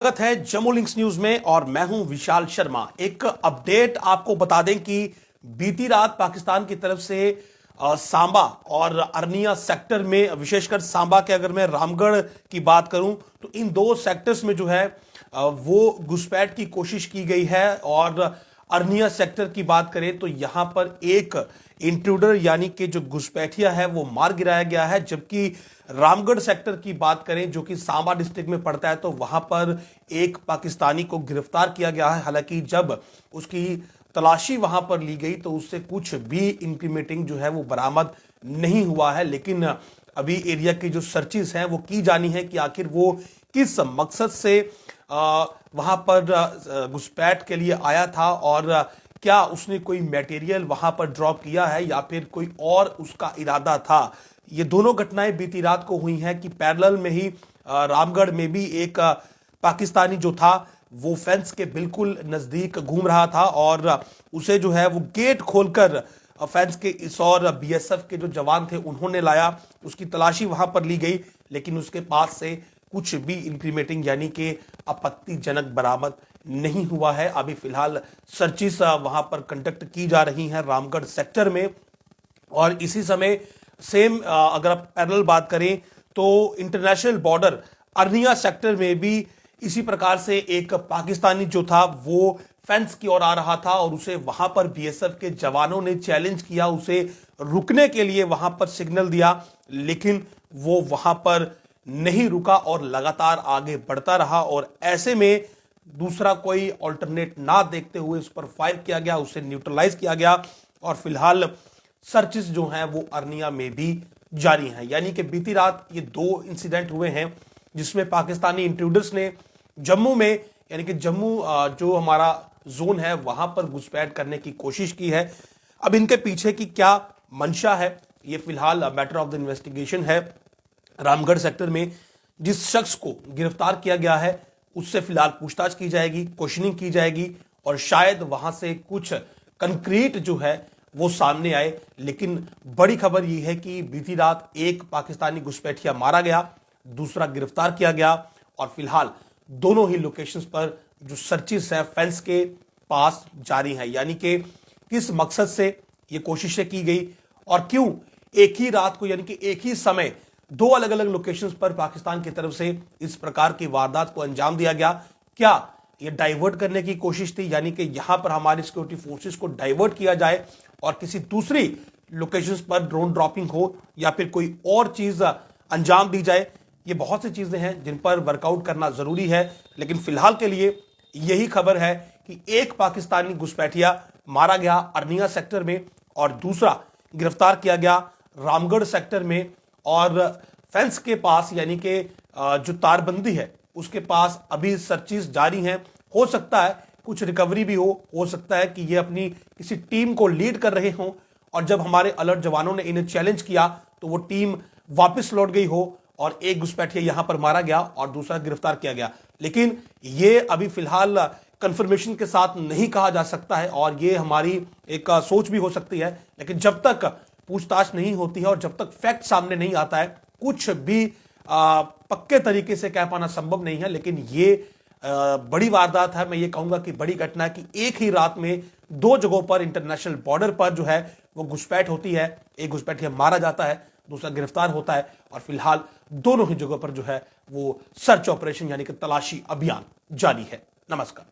स्वागत है Jammu links news में और मैं हूं विशाल शर्मा। एक अपडेट आपको बता दें कि बीती रात पाकिस्तान की तरफ से सांबा और अरनिया सेक्टर में, विशेषकर सांबा के अगर मैं रामगढ़ की बात करूं तो इन दो सेक्टर्स में जो है वो घुसपैठ की कोशिश की गई है। और अरनिया सेक्टर की बात करें तो यहां पर एक इंट्रूडर यानी कि जो घुसपैठिया है वो मार गिराया गया है, जबकि रामगढ़ सेक्टर की बात करें जो कि सांबा डिस्ट्रिक्ट में पड़ता है तो वहां पर एक पाकिस्तानी को गिरफ्तार किया गया है। हालांकि जब उसकी तलाशी वहां पर ली गई तो उससे कुछ भी इंक्रीमेंटिंग जो है वो बरामद नहीं हुआ है, लेकिन अभी एरिया की जो सर्चिस हैं वो की जानी है कि आखिर वो किस मकसद से वहां पर घुसपैठ के लिए आया था और क्या उसने कोई मटेरियल वहां पर ड्रॉप किया है या फिर कोई और उसका इरादा था। ये दोनों घटनाएं बीती रात को हुई हैं कि पैरेलल में ही रामगढ़ में भी एक पाकिस्तानी जो था वो फेंस के बिल्कुल नजदीक घूम रहा था और उसे जो है वो गेट खोलकर फेंस के इस और बीएसएफ के जो जवान थे उन्होंने लाया। उसकी तलाशी वहां पर ली गई, लेकिन उसके पास से कुछ भी इंक्रीमेंटिंग यानी कि आपत्तिजनक बरामद नहीं हुआ है। अभी फिलहाल सर्चिस वहां पर कंडक्ट की जा रही हैं रामगढ़ सेक्टर में। और इसी समय सेम अगर आप पैरेलल बात करें तो इंटरनेशनल बॉर्डर अरनिया सेक्टर में भी इसी प्रकार से एक पाकिस्तानी जो था वो फेंस की ओर आ रहा था और उसे वहां पर बीएसएफ के जवानों ने चैलेंज किया, उसे रुकने के लिए वहां पर सिग्नल दिया, लेकिन वो वहां पर नहीं रुका और लगातार आगे बढ़ता रहा। और ऐसे में दूसरा कोई ऑल्टरनेट ना देखते हुए उस पर फायर किया गया, उसे न्यूट्रलाइज किया गया और फिलहाल सर्चिस जो हैं वो अरनिया में भी जारी हैं। यानी कि बीती रात ये दो इंसिडेंट हुए हैं जिसमें पाकिस्तानी इंट्रूडर्स ने जम्मू में, यानी कि जम्मू जो हमारा जोन है वहां पर घुसपैठ करने की कोशिश की है। अब इनके पीछे की क्या मंशा है ये फिलहाल मैटर ऑफ द इन्वेस्टिगेशन है। रामगढ़ सेक्टर में जिस शख्स को गिरफ्तार किया गया है उससे फिलहाल पूछताछ की जाएगी, क्वेश्चनिंग की जाएगी और शायद वहां से कुछ कंक्रीट जो है वो सामने आए। लेकिन बड़ी खबर यह है कि बीती रात एक पाकिस्तानी घुसपैठिया मारा गया, दूसरा गिरफ्तार किया गया और फिलहाल दोनों ही लोकेशंस पर जो सर्चिस है फेंस के पास जारी है। यानी कि किस मकसद से ये कोशिशें की गई और क्यों एक ही रात को, यानी कि एक ही समय दो अलग अलग लोकेशंस पर पाकिस्तान की तरफ से इस प्रकार की वारदात को अंजाम दिया गया। क्या ये डाइवर्ट करने की कोशिश थी, यानी कि यहां पर हमारी सिक्योरिटी फोर्सेस को डाइवर्ट किया जाए और किसी दूसरी लोकेशंस पर ड्रोन ड्रॉपिंग हो या फिर कोई और चीज अंजाम दी जाए। ये बहुत सी चीजें हैं जिन पर वर्कआउट करना जरूरी है, लेकिन फिलहाल के लिए यही खबर है कि एक पाकिस्तानी घुसपैठिया मारा गया अरनिया सेक्टर में और दूसरा गिरफ्तार किया गया रामगढ़ सेक्टर में। और फेंस के पास यानी कि जो तारबंदी है उसके पास अभी सर्चिस जारी हैं। हो सकता है कुछ रिकवरी भी हो सकता है कि ये अपनी किसी टीम को लीड कर रहे हों और जब हमारे अलर्ट जवानों ने इन्हें चैलेंज किया तो वो टीम वापस लौट गई हो और एक घुसपैठिया यहां पर मारा गया और दूसरा गिरफ्तार किया गया। लेकिन ये अभी फिलहाल कंफर्मेशन के साथ नहीं कहा जा सकता है और ये हमारी एक सोच भी हो सकती है, लेकिन जब तक पूछताछ नहीं होती है और जब तक फैक्ट सामने नहीं आता है कुछ भी पक्के तरीके से कह पाना संभव नहीं है। लेकिन ये बड़ी वारदात है, मैं ये कहूंगा कि बड़ी घटना है कि एक ही रात में दो जगहों पर इंटरनेशनल बॉर्डर पर जो है वो घुसपैठ होती है, एक घुसपैठिया मारा जाता है, दूसरा गिरफ्तार होता है और फिलहाल दोनों ही जगहों पर जो है वो सर्च ऑपरेशन यानी कि तलाशी अभियान जारी है। नमस्कार।